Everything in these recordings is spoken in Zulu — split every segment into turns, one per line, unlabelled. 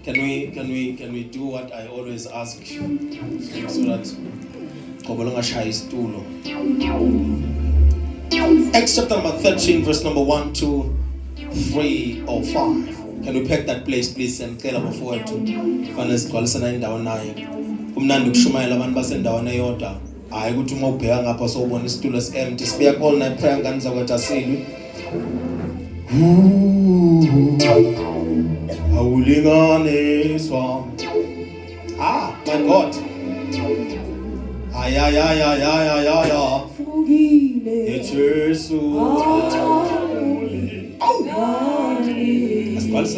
Can we do what I always ask so that Acts chapter number 13, verse number 1, 2, 3, or 5. Can we pack that place, please? And tell our forward to Fanes Kwalsana in down nine. Umnanduk Shumaila man basen down ayota. I go to Mopea up so one is still as empty. Speak all night prayer and guns what I say. Howling on a swan. Ah, my God. Ay, ay, ay, ay, ay, ay, ay, ay. It's your soul. As well as I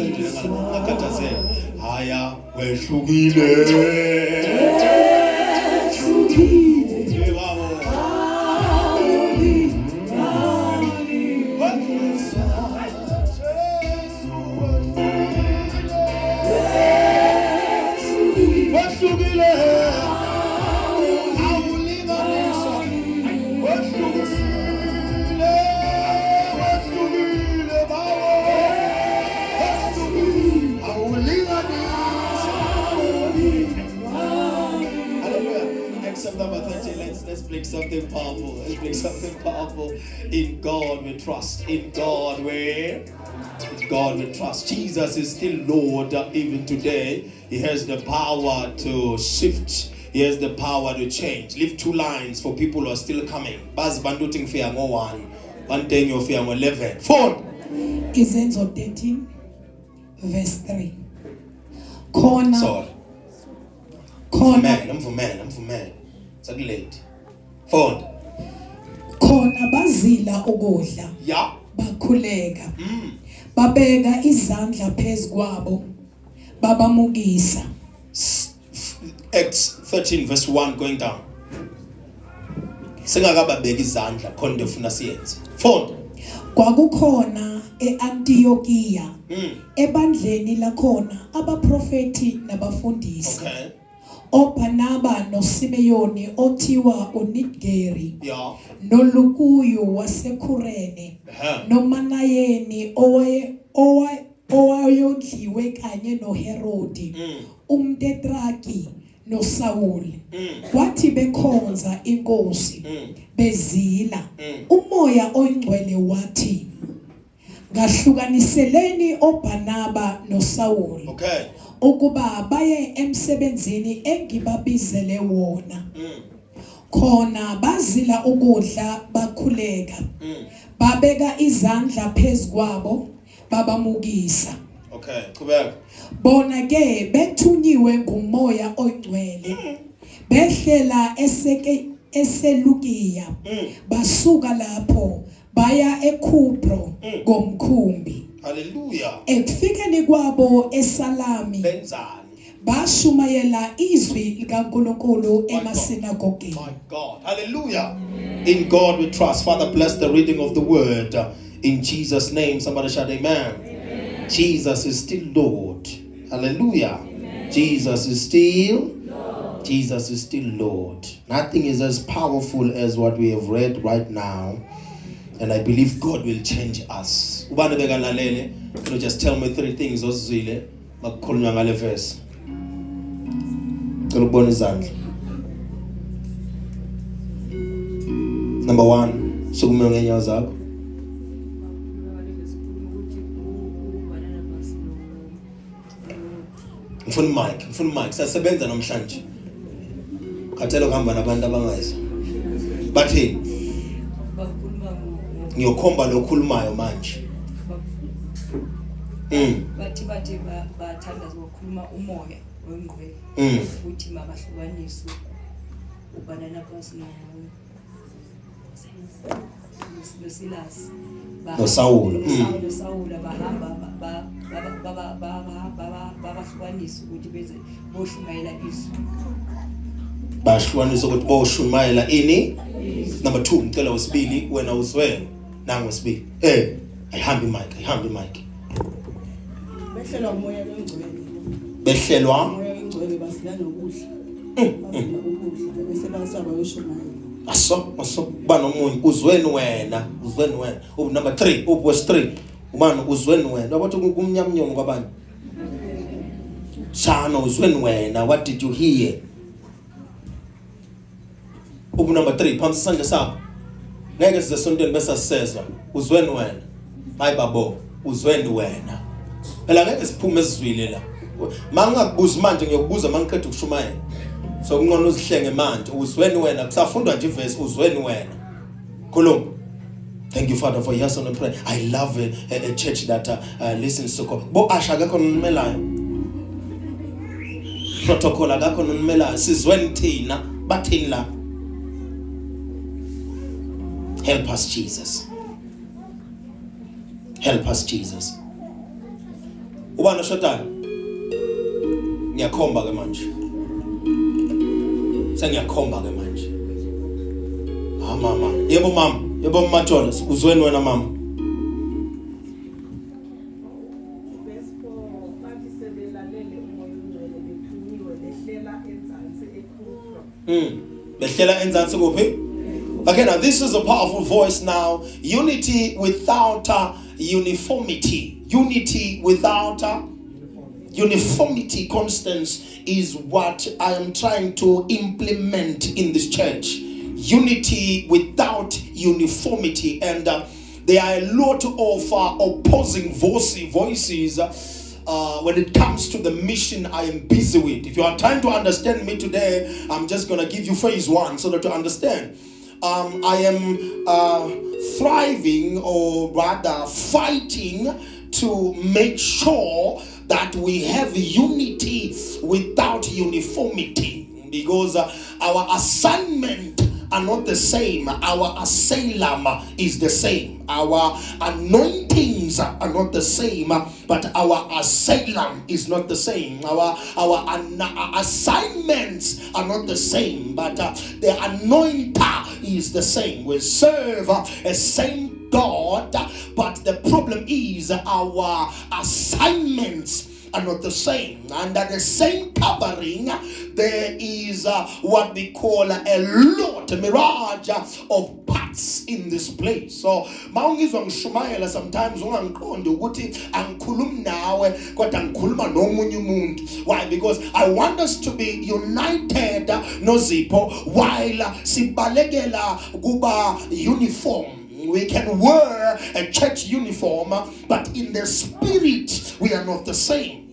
said, Aya, where Let's bring something powerful. Let's bring something powerful. In God we trust. In God we trust. Jesus is still Lord even today. He has the power to shift. He has the power to change. Leave 2 lines for people who are still coming. Baz banduting fear mo 1 thing you fear mo 11. 4.
Izenzo 13 verse 3. Corner.
Sorry. I'm for man. It's late. 4.
Khona bazila ukudla.
Yeah.
Bakhuleka. Babeka izandla phezukwabo. Babamukisa.
Acts 13 verse 1 going down. Singakababeka izandla khona ndefuna siyenze. 4.
Kwakukhona eAntiokia. Ebandleni lakhona abaprofeti nabafundisi.
Okay.
OBarnaba noSimeyoni othiwa uNigeri.
Yeah.
NoLukuyu waseKurene. NoManayeni owayondliwe kanye noHerodi. UmTetraki noSawuli. Kwathi bekhonza inkosi bezila. Umoya oyingcwele wathi ngahlukaniseleni oBarnaba noSawuli.
Okay.
Ukuba baye emsebenzini engibabizele wona. Khona bazila ukudla bakhuleka. Babeka izandla phezukwabo babamukisa.
Okay, qhubeka.
Bona ke bethunyiwe ngumoya oyingcwele. Behlela eSelukiya. Basuka lapho baya eKupro ngomkhumbi.
Hallelujah.
Ekufikeni kwabo eSalami
Benzani.
bashumayela izwi likaNkulunkulu emasinagogeni.
My God. Hallelujah. In God we trust. Father, bless the reading of the word. In Jesus' name, somebody shout amen. Amen. Jesus is still Lord. Hallelujah. Amen. Jesus is still Lord. Jesus is still Lord. Nothing is as powerful as what we have read right now. And I believe God will change us. Just tell me 3 things. Verse. Number 1. Mfuna mic. Sasebenza namhlanje. Khathela kuhamba nabantu abangazi. Bathi ngiyokhomba lokhulumayo manje.
Bathi bathanda ukukhuluma umoya wengqwele. Uthi mabahlukaniswe ubanana personal. Silas.
NoSawuli.
NoSawuli bahamba babahlukanisa ukuthi beze boshumayela izwi.
Bahlukanisa ukuthi boshumayela ini? Number 2, ngicela wesibili wena uzwele. Nangu wesibili. Ayihambi mic.
Behlelwa umoya wengcwele.
Behlelwa
Umoya wengcwele basidla nokudla. Basidla ukudla bese basaba yoshumayela.
Aso ba nomunye uzweni wena. Number 3, verse 3. Umani uzweni wena. Wabathi kumnyamnyongo kwabani? Shana uzweni wena, what did you hear? Number 3, phambi isandla sakho. Ngeke size esontweni bese sisezwa. Uzweni wena. Hayi babo, uzweni wena. Phela ngeke siphume esizwile la. Mangingakubuza manje ngiyokubuza mangiqeda ukushumayela. So kungcono uzihlenge manje, uzweni wena. Kusafundwa nje iverse, uzweni wena. Khuluma. Thank you, Father, for yes on the prayer. I love a church that listens to God. Bo Asha akakho nonimelayo. Protocol akakho nonimelayo. Sizweni thina, bathini la. Help us, Jesus. Help us, Jesus. Ubani oshotayo? Ngiyakhomba ke manje. Sengiyakhomba ke manje. Ah mama, yebo mama, yebo Majola, uzweni wena mama.
Verse 4, bathi sebelalele umoya ongcwele bethunyiwe behlela enzansi eKupro.
Behlela enzansi kuphi? Okay, now this is a powerful voice now. Unity without uniformity. Unity without uniformity, constance is what I am trying to implement in this church. Unity without uniformity. And there are a lot of opposing voices when it comes to the mission I am busy with. If you are trying to understand me today, I'm just going to give you phase 1 so that you understand. I am thriving, or rather fighting, to make sure that we have unity without uniformity, because our assignment are not the same. Our asylum is the same. Our anointings are not the same, but our asylum is not the same. Our assignments are not the same, but the anointer is the same. We serve a same God, but the problem is our assignments are not the same. Under the same covering, there is what we call a mirage of parts in this place. So mawungizwa ngishumayela sometimes ungangiqondi ukuthi angikhulumi nawe kodwa ngikhuluma nomunye umuntu. Why? Because I want us to be united noZipho while sibalekela kuba uniform. We can wear a church uniform, but in the spirit we are not the same.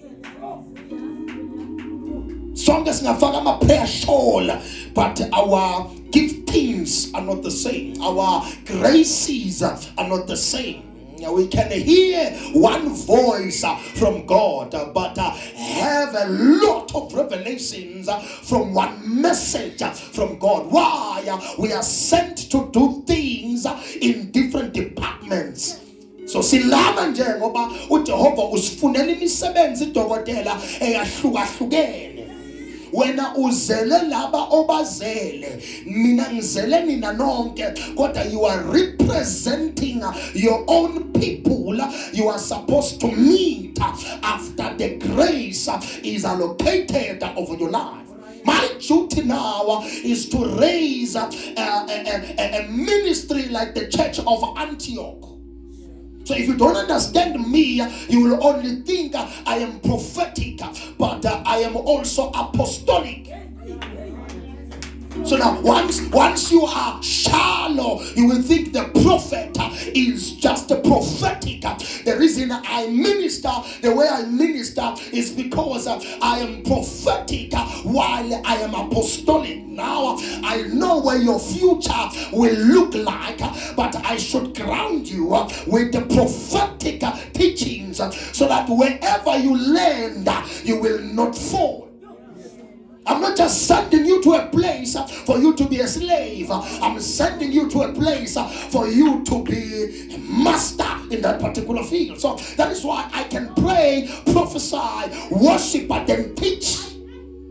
Sonke singafaka ama-prayer shawl, but our giftings are not the same. Our graces are not the same. We can hear one voice from God, but have a lot of revelations from one message from God. Why? We are sent to do things in different departments. So silama nje ngoba uJehova usifunela imisebenzi dokotela eyahlukahlukene. Wena uzele laba obazele, mina ngizele nina nonke, kodwa you are representing your own people. You are supposed to meet after the grace is allocated over your life. My duty now is to raise a ministry like the church of Antioch. So if you don't understand me, you will only think I am prophetic, but I am also apostolic. So now once you are shallow, you will think the prophet is just a prophetic. The reason I minister the way I minister is because I am prophetic while I am apostolic. Now I know where your future will look like, but I should ground you with the prophetic teachings so that wherever you land, you will not fall. I'm not just sending you to a place for you to be a slave. I'm sending you to a place for you to be a master in that particular field. So that is why I can pray, prophesy, worship, and then teach.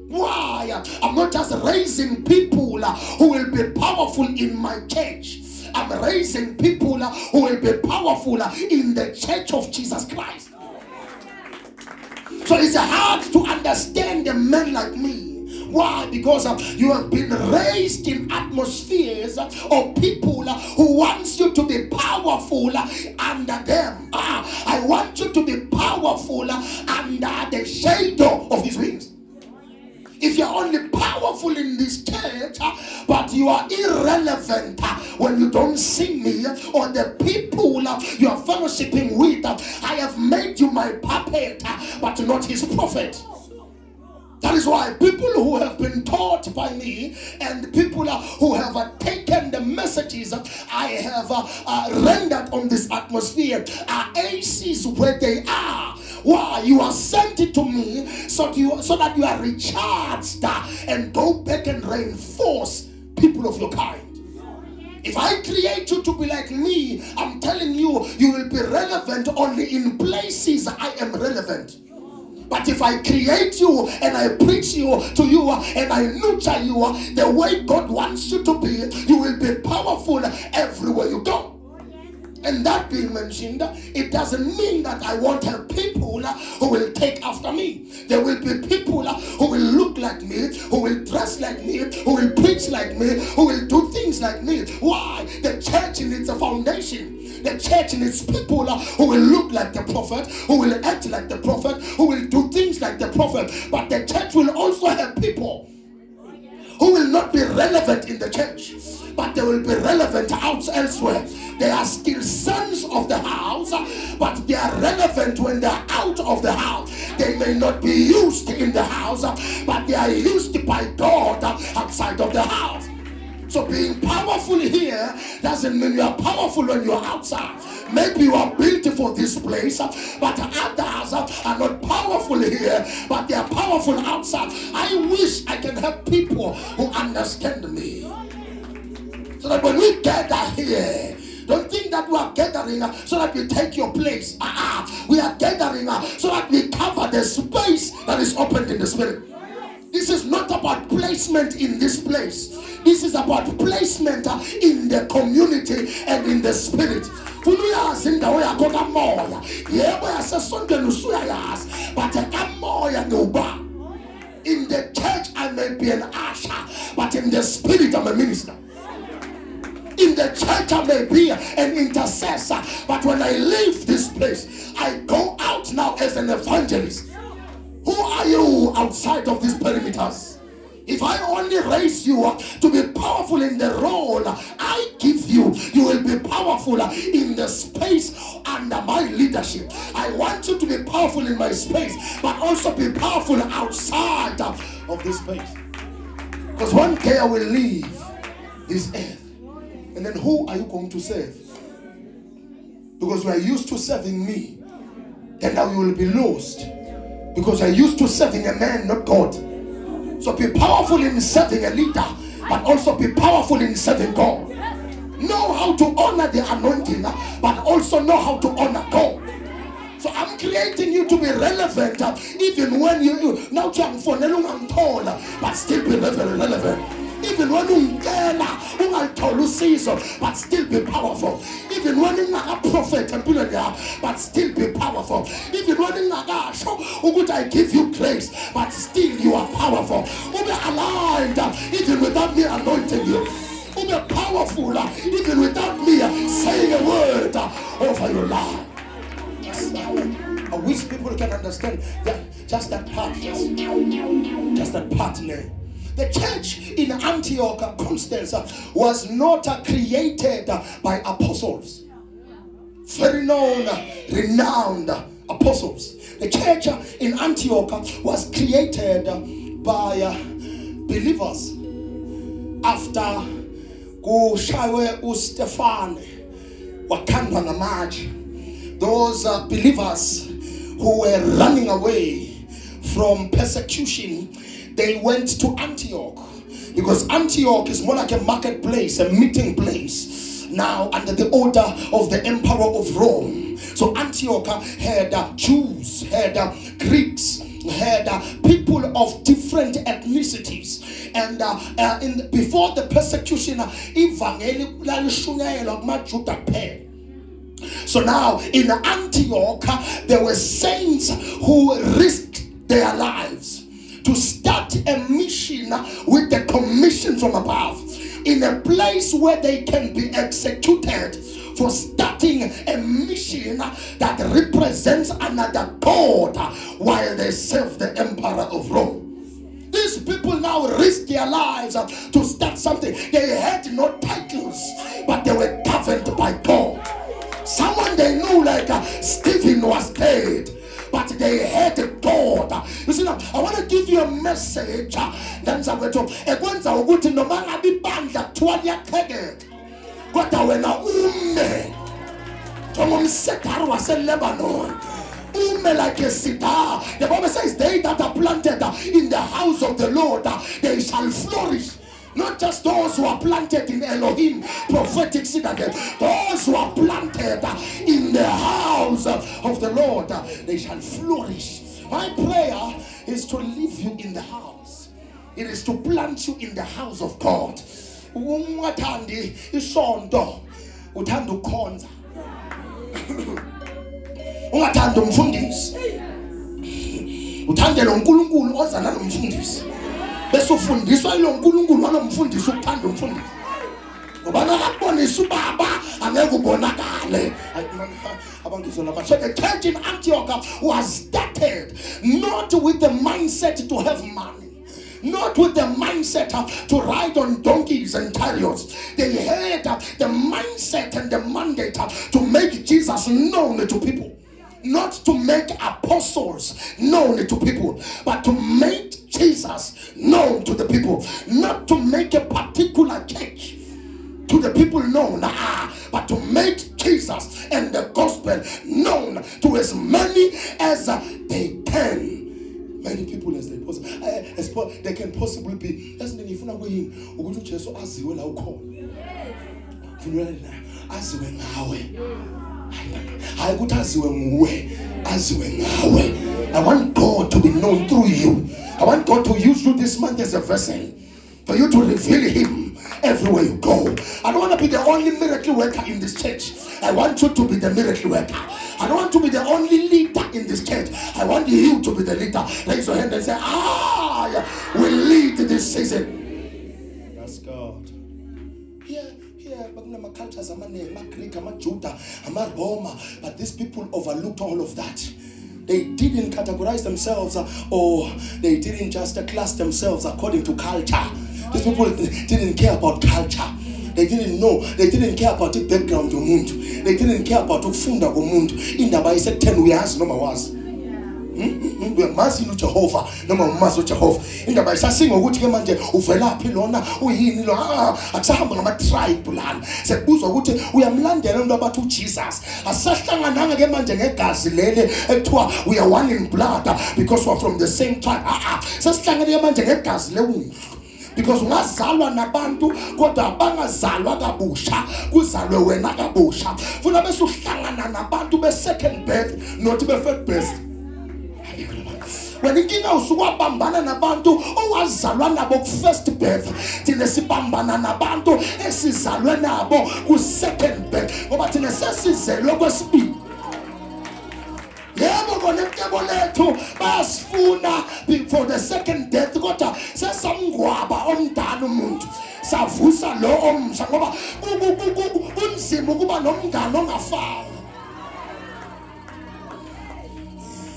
Why? I'm not just raising people who will be powerful in my church. I'm raising people who will be powerful in the church of Jesus Christ. So it's hard to understand a man like me. Why? Because you have been raised in atmospheres of people who wants you to be powerful under them. I want you to be powerful under the shadow of his you are irrelevant when you don't see me or the people you are fellowshipping with. I have made you my puppet, but not his prophet. That is why people who have been taught by me and people who have taken the messages I have rendered on this atmosphere are aces where they are. Why? You are sent it to me so that you are recharged and go back and reinforce people of your kind. If I create you to be like me, I'm telling you, you will be relevant only in places I am relevant. But if I create you and I preach you to you and I nurture you the way God wants you to be, you will be powerful everywhere you go. And that being mentioned, it doesn't mean that I won't have people who will take after me. There will be people who will look like me, who will dress like me, who will preach like me, who will do things like me. Why? The church needs a foundation. The church needs people who will look like the prophet, who will act like the prophet, who will do things like the prophet. But the church will also have people who will not be relevant in the church, but they will be relevant out elsewhere. They are still sons of the house, but they are relevant when they are out of the house. They may not be used in the house, but they are used by God outside of the house. So being powerful here doesn't mean you are powerful when you are outside. Maybe you are built for this place, but others are not powerful here, but they are powerful outside. I wish I can have people who understand me. So that when we gather here, don't think that we are gathering so that we take your place. We are gathering so that we cover the space that is opened in the spirit. This is not about placement in this place. This is about placement in the community and in the spirit. But in the church I may be an usher, but in the spirit I'm a minister. In the church I may be an intercessor, but when I leave this place, I go out now as an evangelist. Who are you outside of these perimeters? If I only raise you to be powerful in the role I give you, you will be powerful in the space under my leadership. I want you to be powerful in my space, but also be powerful outside of this space. Because one day I will leave this earth. And then who are you going to serve? Because you are used to serving me. Then now you will be lost. Because you are used to serving a man, not God. So be powerful in serving a leader, but also be powerful in serving God. Know how to honor the anointing, but also know how to honor God. So I'm creating you to be relevant, even when you now told, but still be relevant. Even when you but still be powerful. Even when you're not a prophet and but still be powerful. Even when you're not I give you grace, but still you are powerful. Be aligned even without me anointing you. Be powerful even without me saying a word over your life. I wish people can understand that just that part. Just that part there. The church in Antioch, Constance, was not created by apostles. Very known, renowned apostles. The church in Antioch was created by believers after kushaywe uStefane wakhandwa ngamatshe. Those believers who were running away from persecution, they went to Antioch, because Antioch is more like a marketplace, a meeting place, now under the order of the Emperor of Rome. So Antioch had Jews, had Greeks, had people of different ethnicities, and before the persecution, so now in Antioch there were saints who risked their lives to start a mission with the commission from above, in a place where they can be executed for starting a mission that represents another God while they serve the Emperor of Rome. These these people now risk their lives to start something. They had no titles, but they were governed by God. Someone they knew, like Stephen was dead, but they had God. You see now, I want to give you a message. Ekwenza ukuthi noma ngabe ibandla kuthiwa liyakhekeka, kodwa wena ume njengomsedari waseLebanon. Like a cedar. The Bible says, they that are planted in the house of the Lord, they shall flourish. Not just those who are planted in Elohim prophetic synagogue, those who are planted in the house of the Lord, they shall flourish. My prayer is to leave you in the house. It is to plant you in the house of God. Ungathandi isonto, uthanda ukukhonza. Ungathanda umfundisi, uthande lo nkulunkulu ozana nomfundisi, bese ufundiswa lo nkulunkulu wanomfundisi ukuthanda umfundisi. Ngoba nakubonisa ubaba angeke ubonakale. So the church in Antioch was started not with the mindset to have money, not with the mindset to ride on donkeys and chariots. They had the mindset and the mandate to make Jesus known to people. Not to make apostles known to people, but to make Jesus known to the people. Not to make a particular church to the people known, but to make Jesus and the gospel known to as many as they can. Many people as they can possibly be. That's the ifuna kuyini ukuthi uJesu aziwe la ukhona. Funela aziwe ngawe. I want God to be known through you. I want God to use you this month as a vessel for you to reveal Him everywhere you go. I don't want to be the only miracle worker in this church. I want you to be the miracle worker. I don't want to be the only leader in this church. I want you to be the leader. Raise your hand and say, I will lead this season. That's God. Cultures, Greek, Judah, Roma, but these people overlooked all of that. They didn't categorize themselves or they didn't just class themselves according to culture. These people didn't care about culture. They didn't know. They didn't care about the background of umuntu. They didn't care about ukufunda komuntu. Indaba ise 10 years noma wazi. Uyamazi uJehova noma umazi uJehova. Indaba isasinga ukuthi ke manje uvelaphi lona uyini lo akusahamba ngama tribe lana. Sekuzwa ukuthi uyamlandela umuntu abathi uJesus. Asahlangananga ke manje ngegazi lele ekuthiwa we are one in blood because we are from the same tribe. Sesihlangene manje ngegazi lewundlu. Because ungazalwa nabantu kodwa bangazalwa kabusha kuzalwe wena kabusha. Funa bese uhlangana nabantu be second birth not be first birth. When inkinga usukwabambana nabantu owazalwa nabo ku first birth, thina sibambana nabantu esizalwe nabo ku second birth ngoba thina sesizelwe kwesibili. Yebo kona emtebo lethu basifuna for the second death kodwa sesamngwaba omdala umuntu savusa lo omsha ngoba kunzima ukuba nomngane ongafani.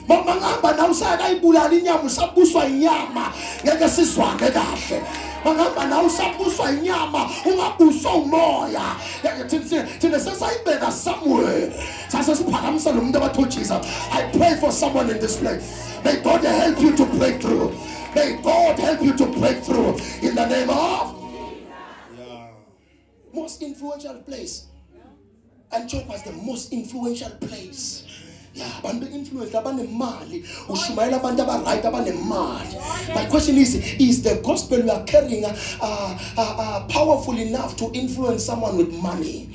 Mama ngihamba nawe usakayibulala inyama usabuswa inyama ngeke sizwane kahle. Mangihamba nawe usabuswa inyama ungabuswa umoya. Thina sesayibeka somewhere. Sasesiphakamisa lo muntu abathi uJesus. I pray for someone in this place. May God help you to break through. May God help you to break through in the name of most influential place. Antioch was the most influential place. Abantu influence abanemali ushumayela abantu abaright abanemali. My question is the gospel you are carrying powerful enough to influence someone with money?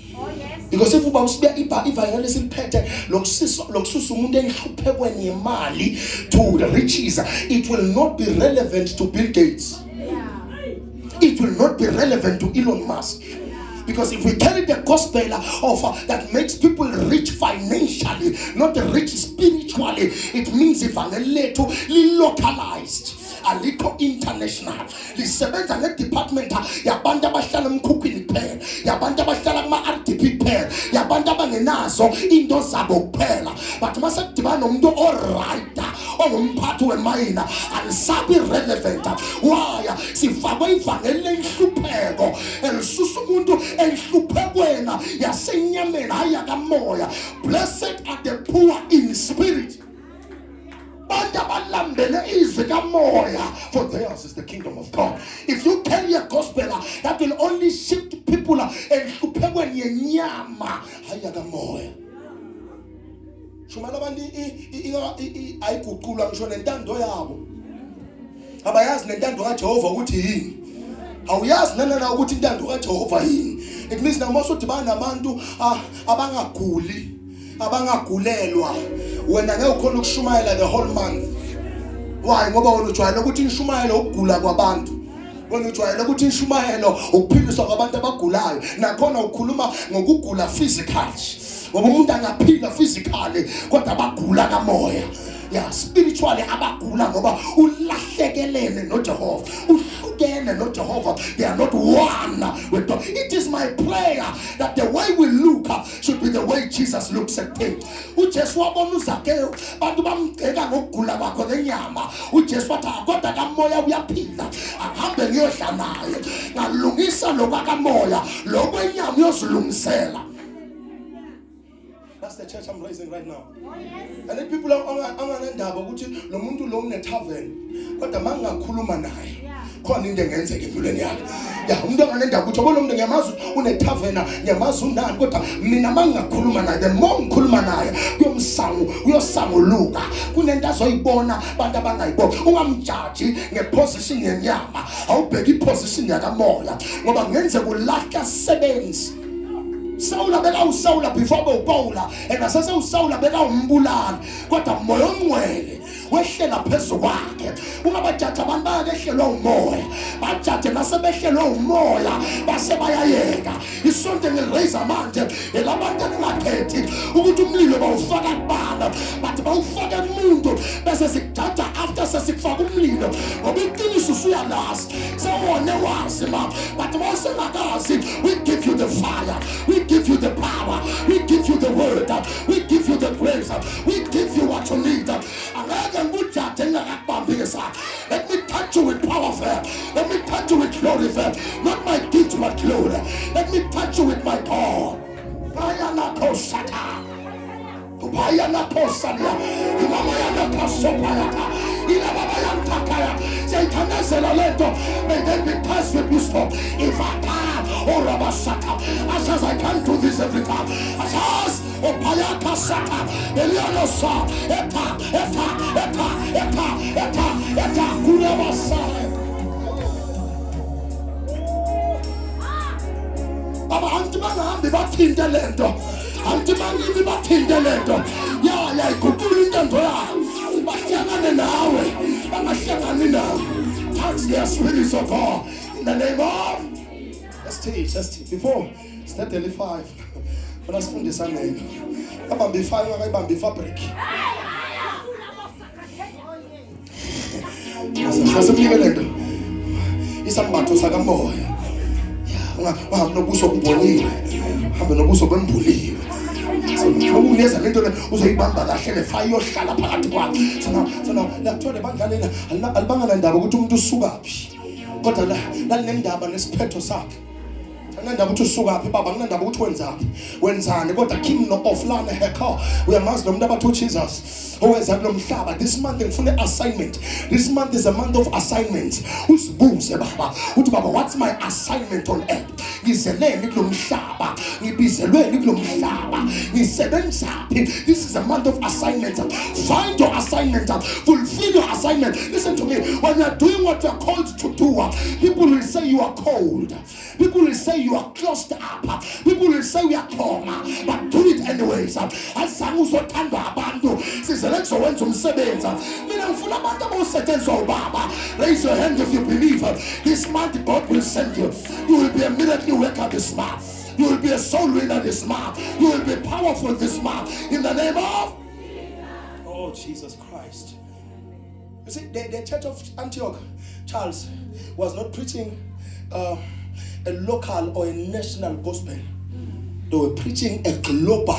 Because if uba usibe ivangeli siliphethe lokususa umuntu engihlupheweni yemali to the riches, it will not be relevant to Bill Gates. It will not be relevant to Elon Musk. Because if we carry the gospel of that makes people rich financially, not rich spiritually, it means evangelizo localized. alikho international, lisebenza ngedepartment yabantu abahlala emkhukhwini kuphela, yabantu abahlala kuma-RDP kuphela, yabantu abangenazo into zabo kuphela. But mase kudibana nomuntu oright ongumphathi wemayina, alisabi relevant. Why? Sifakwe ivangeli lenhlupheko elisusa umuntu enhluphekweni yasenyameni hayi yakamoya. Blessed are the poor in spirit, for theirs is the kingdom of God. If you carry a gospel that will only shift people enhluphekweni yenyama hayi yakamoya. Shumela abantu ayiguqula ngisho nentando yabo. Abayazi nentando kaJehova ukuthi yini. Awuyazi nana ukuthi intando kaJehova yini. It means now most udibana nabantu abangaguli, abangagulelwa. Wena ngeke ukhona ukushumayela the whole month. Why? Ngoba wena ujwayele ukuthi inshumayelo ukugula kwabantu. Wena ujwayele ukuthi inshumayelo ukuphiliswa kwabantu abagulayo. Nakhona ukhuluma ngokugula physically. Ngoba umuntu angaphila physically kodwa abagula kamoya. Yeah, spiritually abagula ngoba ulahlekelene noJehova, uhlukene noJehova. They are not one with God. It is my prayer that the way we look should be the way Jesus looks at things. uJesu wabona uZakewu bantu bamgceka ngokugula kwakho lenyama. uJesu wathi kodwa kamoya uyaphila, ahambe ngiyodla naye, ngalungisa lokwakamoya lokwenyama uyozilungisela. That's the church I'm raising right now. And then people anganendaba ukuthi lo muntu lo une tavern kodwa mangakhuluma naye khona into engenzeka empilweni yakhe. Ya umuntu anganendaba ukuthi lo muntu ngiyamazi une tavern, ngiyamazi unani kodwa mina mangakhuluma naye, the more ngikhuluma naye uyosanguluka kunento azoyibona abantu abangayibona. Ungamjaji ngeposition yenyama, awubheki iposition yakamoya ngoba ngenzeka ulahla sebenzi. Saula beka uSaula before uPaula, engasase uSaula beka umbulala kodwa umoya ongcwele wehlela phezulu kwakhe. Ungabajaji abantu bayehlelwa umoya, bajaji nasebehlelwa umoya base bayayeka. Isonto ngiliraise manje elabantu engakhethi ukuthi umlilo bawufaka kubala, but bawufaka kumuntu bese sikujaja after sesikufaka umlilo ngoba iqiniso usuyalazi sewone wazi ma. But mawusengakazi, we give you the fire, we give you the power, we give you the word, we give you the grace, we give you what you need. Let me touch you with power, let me touch you with glory, not my gift but glory. Let me touch you with my God. Bayana Posania, Imamayana Kasopayata, Ilabayantakaya, Zaitanazela Lento, may they be touched with wisdom. If I can, or Rabasata, as I can do this every time, as Opayaka Sata, Elianosa, Eta, Kurabasa. Baba Antimana, the Batinda Lento. Antimani bathindelento ya ikukula intando yayo bahlangane nawe bangahlangani nawe. Touch their spirits of God in the name of. Let's teach before start early 5 when I spoon this name abambe 5 ngakayibambe fabric asemlike lento isambatho sakamoya uhambe nobuso obuboniwe, uhambe nobuso bembuliwe. Ukuneza lento le uzoyibamba kahle nefire yohlala phakathi kwakho. Sona lakuthole bandlalena alibangana ndaba ukuthi umuntu usukaphi. Kodwa la nendaba nesiphetho sakhe. Angendaba ukuthi usukaphi baba, ngendaba ukuthi wenzani kodwa king no offline heka. Uyamazi lo muntu abathi uJesus owenza kulomhlaba. This month ngifuna assignment. This month is a month of assignments. Usibuze baba uthi baba, what's my assignment on earth? Ngizeleni kulomhlaba, ngibizelweni kulomhlaba, ngisebenzaphi? This is a month of assignment. Find your assignment, fulfill your assignment. Listen to me, when you are doing what you are called to do, people will say you are cold, people will say you are closed up, people will say we are coma, but do it anyways. Azange uzothandwa abantu sizele kuzowenza umsebenzi. Mina ngifuna abantu abosetshenziswa ubaba. Raise your hand if you believe this month God will send you. You will be a miracle worker this month. You will be a soul winner this month. You will be powerful this month in the name of Jesus Christ. You see, the church of Antioch, Charles, was not preaching a local or a national gospel. They were preaching a global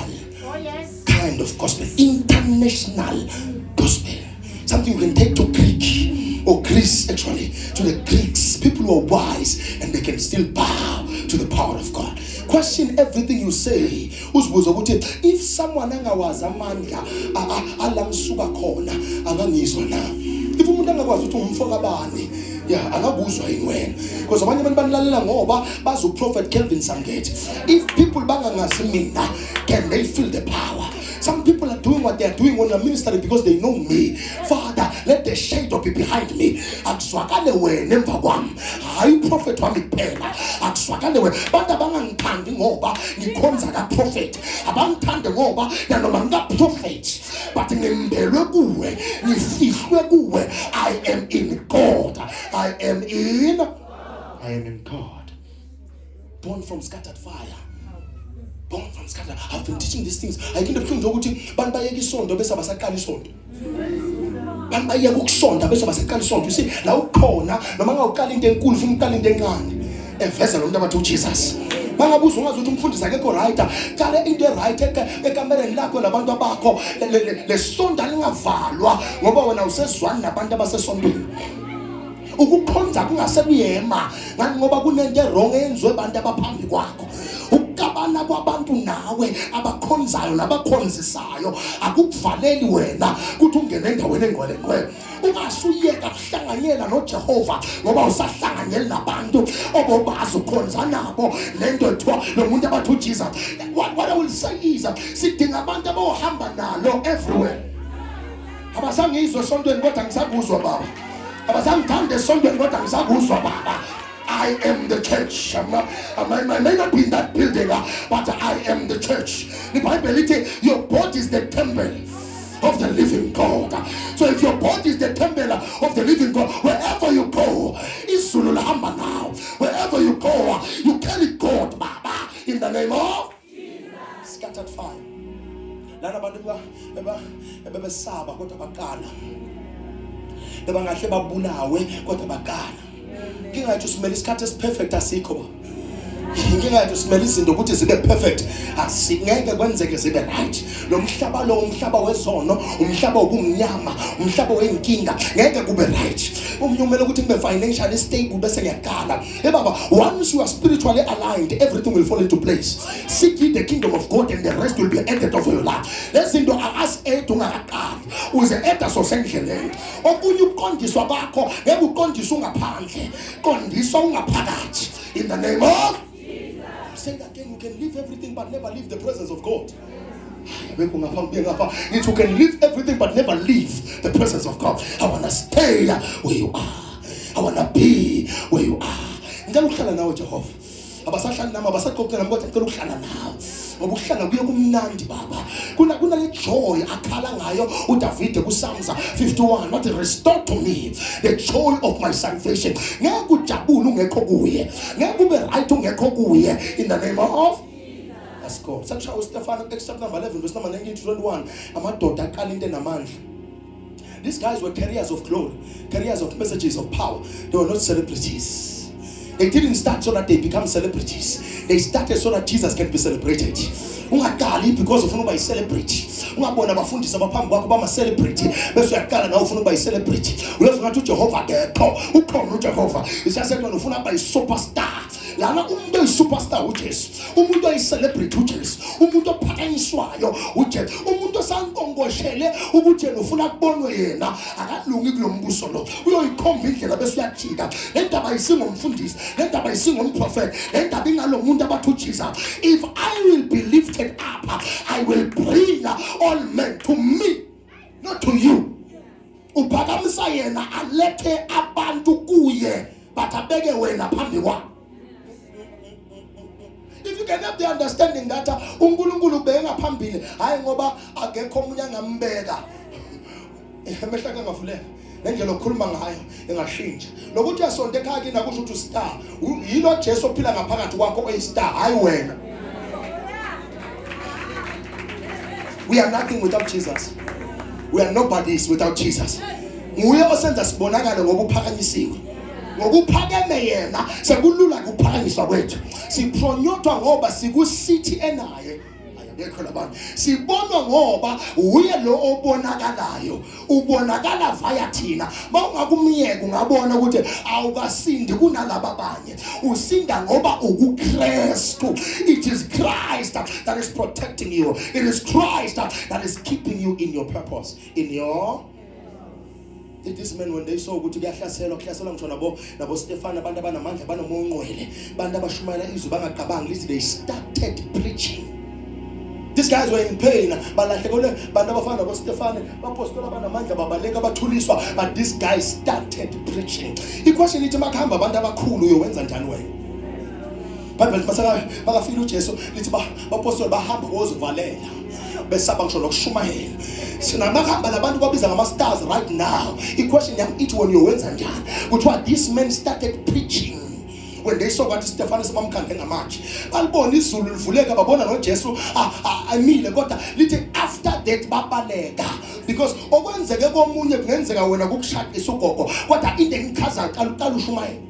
kind of gospel, international gospel. Something you can take to Greek or Greece, actually, to the Greeks, people who are wise and they can still bow to the power of God. Question everything you say. If someone was amandla alangisuka khona angangizwa na. If umuntu angakwazi ukuthi umfoka bani, yeah, angakuzwa yini wena. Because abanye abantu banilalela ngoba bazo prophet Kelvin Sangethi. If people bangangazi mina, can they feel the power? Some people are doing what they are doing when I'm ministering because they know me. Father, let the shadow be behind me. Akuswakale wena emva kwami. Hayi prophet wami kuphela. Akuswakale wena. Bantu abangangithandi ngoba ngikhonza ka prophet. Abangithandi ngoba nanoma ngika prophet. But ngembelwe kuwe, ngifihlwe kuwe. I am in God. I am in God. Born from scattered fire. Born from scattered. I've been teaching these things. I think the point ukuthi bantu bayeka isonto bese basaqala isonto. Bantu bayeka ukusonta bese basaqala isonto. You see, la ukhona noma ngawuqala into enkulu ufuna uqala into encane. Eveza lo muntu abathi uJesus. Bangabuza ungazi ukuthi umfundisi akekho right. Qala into right ekamereni lakho nabantu abakho le sonto lingavalwa ngoba wena usezwani nabantu abasesontweni. Ukukhonza kungasekuyema ngani ngoba kunento wrong enziwe abantu abaphambi kwakho. Ukukabana kwabantu nawe abakhonzayo nabakhonzisayo akukuvaleli wena ukuthi ungene endaweni engcwele. Ungasuyeka kuhlanganyela noJehova ngoba usahlanganyela nabantu obobazi ukhonza nabo lento ethiwa lo muntu abathi uJesus. What I will say is sidinga abantu abohamba nalo everywhere. Abasangizwe esontweni kodwa ngisakuzwa baba. Abasangithanda esontweni kodwa ngisakuzwa baba. I am the church. I may not be in that building, but I am the church. The Bible says your body is the temple of the living God. So if your body is the temple of the living God, wherever you go, now. Wherever you go, you carry God, Baba, in the name of Jesus. Scattered fire. Lana bantu besaba kodwa bakala. Bangahle babulawe kodwa bakala. Ngingathi usimela isikhathi esiperfect asikho. Ngingathi usimela izinto ukuthi zibe perfect asingeke kwenzeke zibe right. Lo mhlaba lo umhlaba wezono, umhlaba obumnyama, umhlaba wenkinga ngeke kube right. Umnyumela ukuthi kube financially stable bese ngiyakala. Baba, once you are spiritually aligned, everything will fall into place. Seek ye the kingdom of God and the rest will be added of your life. Lezinto as-add ungakaqali uze add sosendleleni. Okunye ukukondiswa bakho ngeke ukondiswa ungaphandle. Kondiswa ungaphakathi. In the name of say that again, you can leave everything but never leave the presence of God. You can leave everything but never leave the presence of God. I want to stay where you are. I want to be where you are. Ngicela ukuhlala nawe Jehova. Abasahlala nami abasaqoqela ngoba ngicela ukuhlala nawe. Ngoba ukuhlala kuye kumnandi baba. Kuna le joy akhala ngayo uDavid kuPsalms 51. What restore to me the joy of my salvation. Ngeke ujabule ungekho kuye. Ngeke ube right ungekho kuye in the name of let's go. Sakushawo Stefano text chapter number 11 verse number 19 to 21. Amadoda aqala into enamandla. These guys were carriers of glory, carriers of messages of power. They were not celebrities. They didn't start so that they become celebrities. They started so that Jesus can be celebrated. Ungadali because ufuna uba celebrity. Ungabona abafundisi abaphambi kwakho bama celebrity bese uyaqala nawe ufuna uba celebrity. Uyafuna ukuthi uJehova akekho. Ukhona uJehova. Isiyasethi wena ufuna uba superstar. Lana umuntu oyisuperstar uJesu. Umuntu oyicelebrity uJesu. Umuntu ophakanyiswayo uJesu. Umuntu osankongoshele ukuthi yena ufuna kubonwe yena akalungi kulombuso lo. Uyoyikhomba indlela bese uyajika. Le ndaba ayisingomfundisi, le ndaba ayisingomprofeti, le ndaba ingalo muntu abathi uJesu. If I will be lifted up, I will bring all men to me, not to you. Uphakamisa yena alethe abantu kuye but abeke wena phambi kwakhe. If you can have the understanding that uNkulunkulu ubheka phambili hayi ngoba akekho omunye angambeka emehla kangavuleka nendlela okhuluma ngayo engashintsha lokuthi uyasonto ekhaya kini akusho ukuthi ustar yilo Jesu ophila ngaphakathi kwakho oyistar hayi wena. We are nothing without Jesus. We are nobodies without Jesus. nguye osenza sibonakale ngoba uphakanyisiwe. Ngokuphakeme yena sekulula ukuphakanyiswa kwethu. Sipronyotwa ngoba sikusithi enaye. Ayabekho labantu. Sibonwa ngoba uye lo obonakalayo. Ubonakala via thina. Mawungakumiyeka ungabona ukuthi awukasindi kunalaba abanye. Usinda ngoba ukuKristu. It is Christ that is protecting you. It is Christ that is keeping you in your purpose. In your This men when they saw ukuthi kuyahlaselwa ngisho nabo Stefan abantu abanamandla banomonqwele abantu abashumayela izwi bangaqabangi lithi they started preaching. These guys were in pain. Balahlekelwe bantu abafana nabo Stefan bapostola abanamandla babaleka bathuliswa, but this guy started preaching. Iquestion ithi makhamba abantu abakhulu uyowenza njani wena? Bible masaka bakafika uJesu lithi bapostola bahamba wozivalela besaba ngisho nokushumayela. Sinamahamba labantu babiza ngama stars right now. Iquestion yam ithi when you wenza njani? Kuthiwa these men started preaching. When they saw what Stephanus bamkhande ngamanje balibona izulu livuleka babona noJesu amile kodwa lithi after that babaleka because okwenzeke komunye kungenzeka wena kukushadisa ugogo kodwa into engichaza qala ushumayela.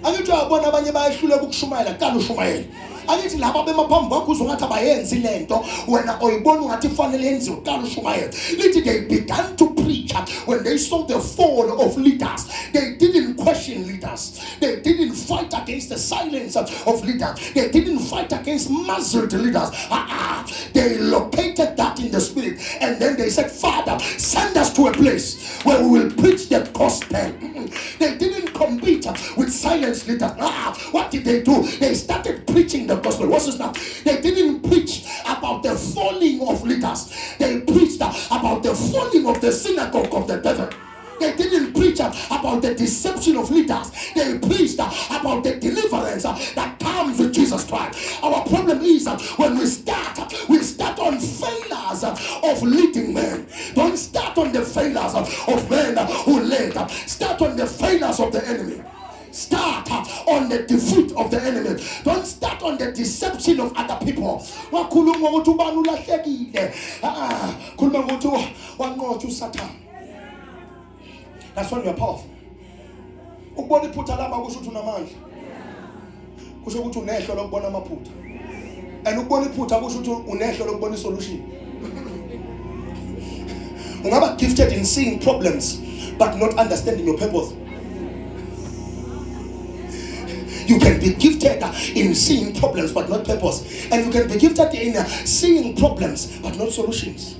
Angithi uyabona abanye bayehluleka ukushumayela qala ushumayela. Angithi laba bemaphambi kwakho uzongathi abayenzi lento wena oyibona ungathi kufanele yenziwe qala ushumayela. Lithi they began to preach when they saw the fall of leaders. They didn't question leaders. They didn't fight against the silence of leaders. They didn't fight against muzzled leaders. They located that in the spirit and then they said, Father, send us to a place where we will preach the gospel. They didn't compete with silence leaders. What did they do? They started preaching the gospel. What's this now? They didn't preach about the falling of leaders. They preached about the falling of the synagogue of the devil. They didn't preach about the deception of leaders. They preached about the deliverance that comes with Jesus Christ. Our problem is when we start on failures of leading men. Don't start on the failures of men who led. Start on the failures of the enemy. Start on the defeat of the enemy. Don't start on the deception of other people. Wakhuluma ukuthi ubani ulahlekile. Khuluma ukuthi wanqotha uSathane. That's when you are powerful. Ukubona iphutha lama kusho ukuthi unamandla. Kusho ukuthi unehlo lokubona amaphutha. And ukubona iphutha kusho ukuthi unehlo lokubona isolution. Ungaba gifted in seeing problems but not understanding your purpose. You can be gifted in seeing problems but not purpose. And you can be gifted in seeing problems but not solutions.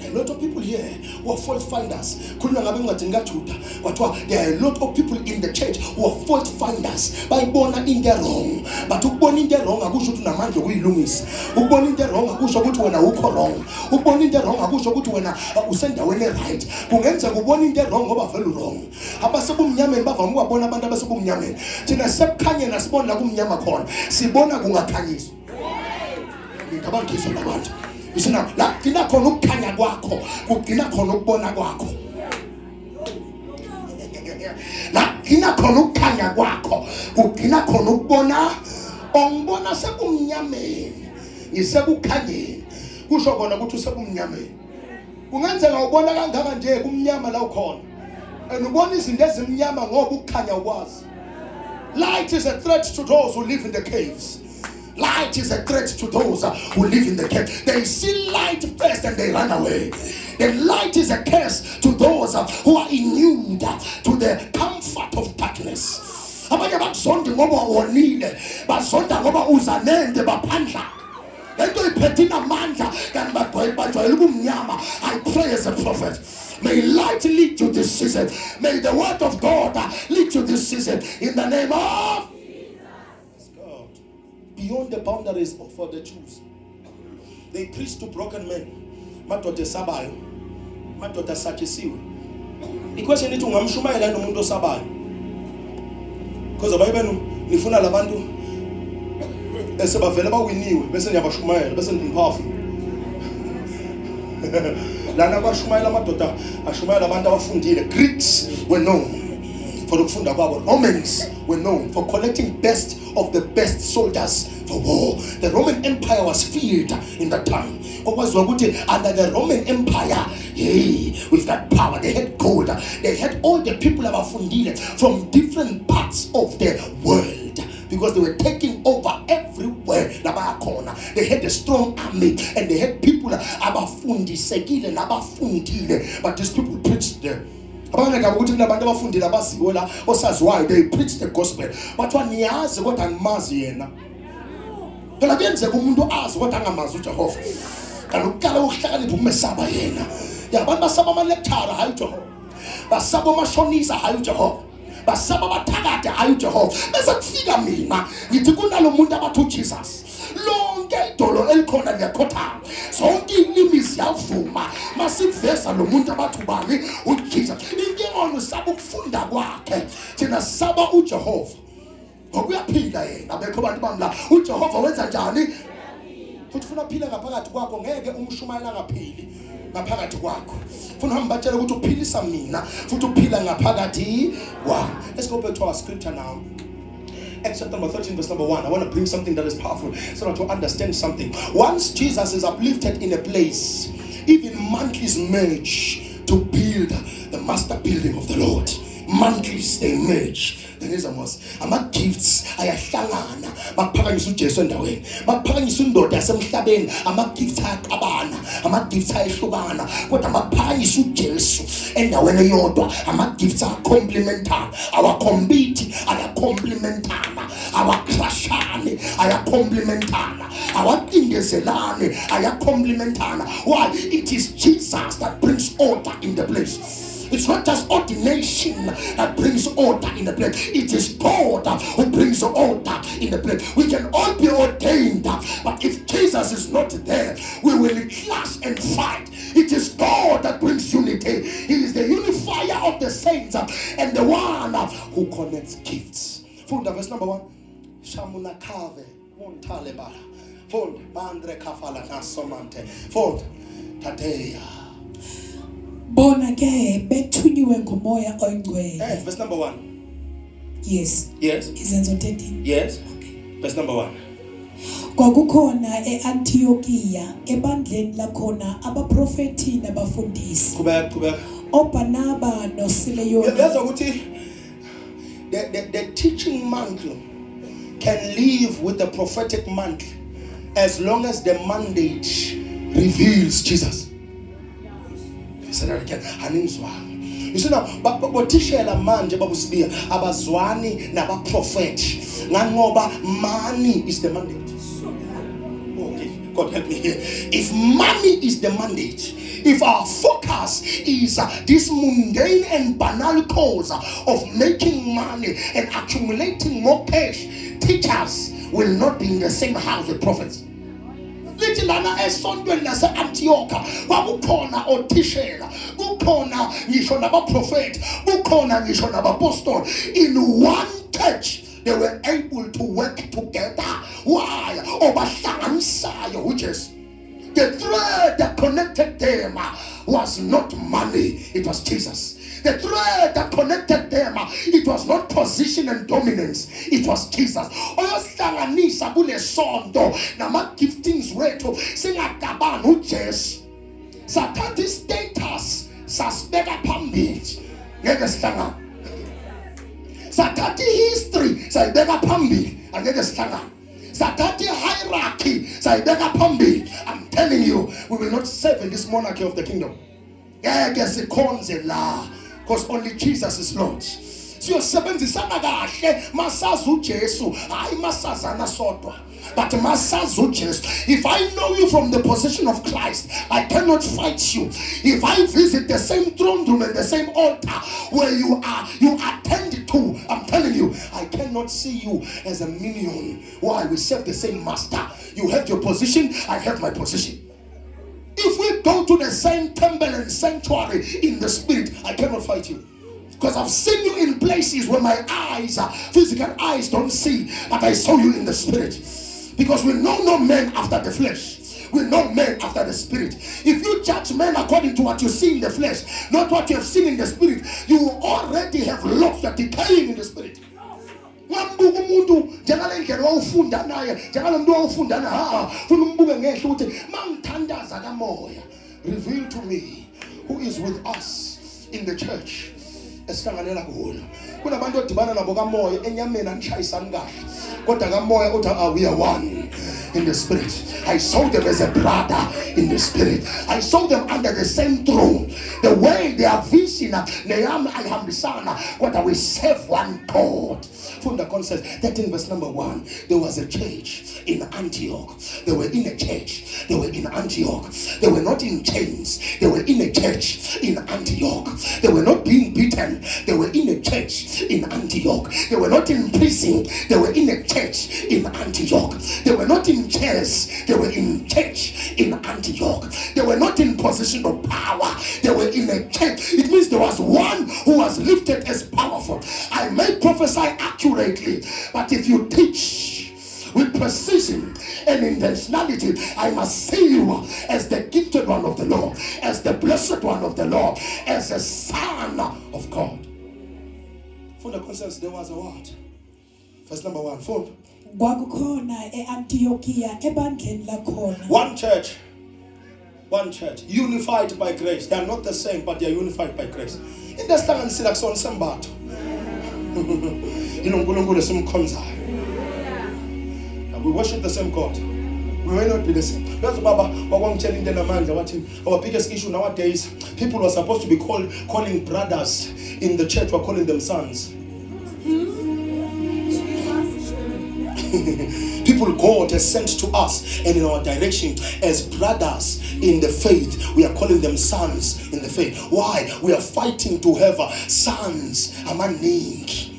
A lot of people here who are fault finders. There are a lot of people in the church who are fault finders. By born in their wrong. But who born in their wrong, I wish you to Namanda will lose. Who born in their wrong, I wish you to when I walk wrong. Who born in their wrong, I wish you to when I send the winner right. Who ends up born in their wrong over fellow wrong. Abasabum Yaman Bafam, Bonabanda Basabum Yaman. Tina Sep Canyon as Bonagum Yamakon. Sibona Gunga Canis. Come on, kiss on the want. Listen now, la kina kono kanya kwako, kukina kono bona kwako. La kina kono kanya kwako, kukina kono bona, ongbona sekumnyame, ngisekukanye. Kusho kona ukuthi sekumnyame. Kungenzeka ubona kangaka nje kumnyama la ukhona. Ubona izinto ezimnyama ngoba ukukhanya ukwazi. Light is a threat to those who live in the caves. Light is a threat to those who live in the cave. They see light first and they run away. The light is a curse to those who are immune to the comfort of darkness. Abanye bakuzonda ngoba wonile, bazonda ngoba uzanende baphandla. Lento iphethe amandla kanti bajwayele ubumnyama. I pray as a prophet. May light lead you this season. May the word of God lead you this season in the name of beyond the boundaries for the Jews. They preached to broken men. Madoda sabayo. Madoda sajisiwe. Iquestion ithi ungamshumayela nomuntu osabayo. Because abayibenu nifuna labantu esebavela bawiniwe bese niyabashumayela bese ndimpowerful. Lana bashumayela amadoda ashumayela abantu abafundile. Greeks were known For ukufunda kwabo, Romans were known for collecting best of the best soldiers for war. The Roman Empire was feared in that time. Under the Roman Empire, with that power, they had gold. They had all the people abafundile from different parts of the world, because they were taking over everywhere. They had a strong army, and they had people abafundisekile nabafundile. But these people preached them. They preached the gospel. But when he asked what and Maziena, kuyenzeka umuntu azi kodwa angamazi uJehova. Kanti uqala ukuhlakanipha umesaba yena. Abantu basaba ama-lecturer hayi uJehova. Basaba amashonisa hayi uJehova. Basaba abathakade hayi uJehova. Bese kufika mina ngithi kunalo muntu abathi uJesus. Lonke idolo elikhona liyakhothama. Zonke ilimi ziyavuma. Masiveza lo muntu abathi ubani uJesus. Inkinga usaba ukufunda kwakhe. Thina saba uJehova. Ngokuyaphila yena abekho abantu bamla uJehova wenza njani futhi ufuna uphile ngaphakathi kwakho ngeke umshumayela ngaphili ngaphakathi kwakho ufuna uhamba batshela ukuthi uphilisa mina futhi uphila ngaphakathi kwakho. Let's go back to our scripture now. Acts chapter number 13 verse number 1. I want to bring something that is powerful so that to understand something. Once Jesus is uplifted in a place, even monthlies merge to build the master building of the Lord. Monthlies they merge. Ama-gifts ayahlangana bakuphakanyisa uJesu endaweni, bakuphakanyisa indoda yasemhlabeni, ama-gifts ayaqabana, ama-gifts ayahlukana, kodwa bakuphakanyisa uJesu endaweni eyodwa, ama-gifts ayacomplementana, awacompete, ayacomplementana, awacrashane, ayacomplementana, awacindezelane, ayacomplementana. Why? It is Jesus that brings order in the place. It's not just ordination that brings order in the place. It is God who brings order in the place. We can all be ordained, but if Jesus is not there, we will clash and fight. It is God that brings unity. He is the unifier of the saints and the one who connects gifts. Funda verse number 1. Shamuna kave montalebala. Funda mandre kafala nasomante. Funda tadeya.
Bona ke bethunyiwe ngomoya oyingcwele.
Verse number 1.
Yes.
Yes.
Izenzo 13.
Yes. Verse number 1.
Kwakukhona eAntiokia ebandleni lakhona abaprofeti nabafundisi.
Kubeka.
OBarnaba noSimeon.
That's what the teaching mantle can live with the prophetic mantle as long as the mandate reveals Jesus. Say that again. You see now, but thishela manje babusibiya abazwani nabaprofeti ngoba money is the mandate. Okay, God help me here. If money is the mandate, if our focus is this mundane and banal cause of making money and accumulating more cash, teachers will not be in the same house with prophets. Lithi lana esontweni lase-Antioka kwakukhona othishela, kukhona ngisho nabaprofeti, kukhona ngisho nabapostoli. In one church they were able to work together. Why? Obahlanganisayo uJesu. The thread that connected them was not money, it was Jesus. The thread that connected them, it was not position and dominance, it was Jesus. Oyosihlanganisa kule sonto nama-giftings wethu singagabani uJesu. Sathatha status sasibeka phambili ngeke sihlangane. Sathatha history sayibeka phambili angeke sihlangane. Sathatha hierarchy sayibeka phambili. I'm telling you, we will not serve in this monarchy of the kingdom. Ngeke sikhonze la. Because only Jesus is Lord. Siyosebenzisana kahle masazi uJesu hayi masazana sodwa. But masazi uJesu. If I know you from the position of Christ, I cannot fight you. If I visit the same throne room and the same altar where you attend to, I'm telling you, I cannot see you as a minion. Why? We serve the same master. You have your position, I have my position. If we go to the same temple and sanctuary in the spirit, I cannot fight you. Because I've seen you in places where my eyes, physical eyes don't see, but I saw you in the spirit. Because we know no man after the flesh. We know men after the spirit. If you judge men according to what you see in the flesh, not what you have seen in the spirit, you already have lost. You're decaying in the spirit. Wambuka umuntu njengale ndlela wawufunda naye njengalo muntu wawufunda na funa umbuke ngehlo ukuthi mangithandaza kamoya, reveal to me who is with us in the church esihlanganela kulo. Kunabantu odibana nabo kamoya enyameni anishayisani kahle kodwa kamoya uthi we are one in the spirit. I saw them as a brother in the spirit. I saw them under the same throne. The way they are vision neyami ayihambisana kodwa we serve one God. From the concept that in verse number 1, there was a church in Antioch. They were in a church. They were in Antioch. They were not in chains. They were in a church in Antioch. They were not being beaten. They were in a church in Antioch. They were not in prison. They were in a church in Antioch. They were not in chairs. They were in church in Antioch. They were not in position of power. They were in a church. It means there was one who was lifted as powerful. I may prophesy accurately, but if you teach with precision and intentionality, I must see you as the gifted one of the Lord, as the blessed one of the Lord, as a son of God. For the consensus, there was a word. Verse number 1. Four.
Kwakukhona eAntiokia ebandleni lakhona.
One church, unified by grace. They are not the same, but they are unified by grace. In the stand and see like son sembato. We worship the same God. We may not be the same. That's Baba. Our biggest issue nowadays, people who are supposed to be calling brothers in the church were calling them sons. People God has sent to us and in our direction as brothers in the faith. We are calling them sons in the faith. Why? We are fighting to have sons. Amaningi.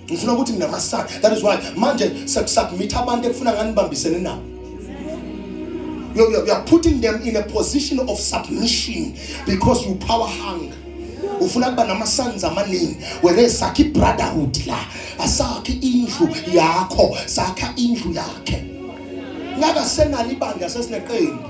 That is why we are putting them in a position of submission because you power hung. Ufuna kuba namasons amaningi whereas sakhi brotherhood la asakhi indlu yakho sakha indlu yakhe ngaka senali ibandla sesineqembu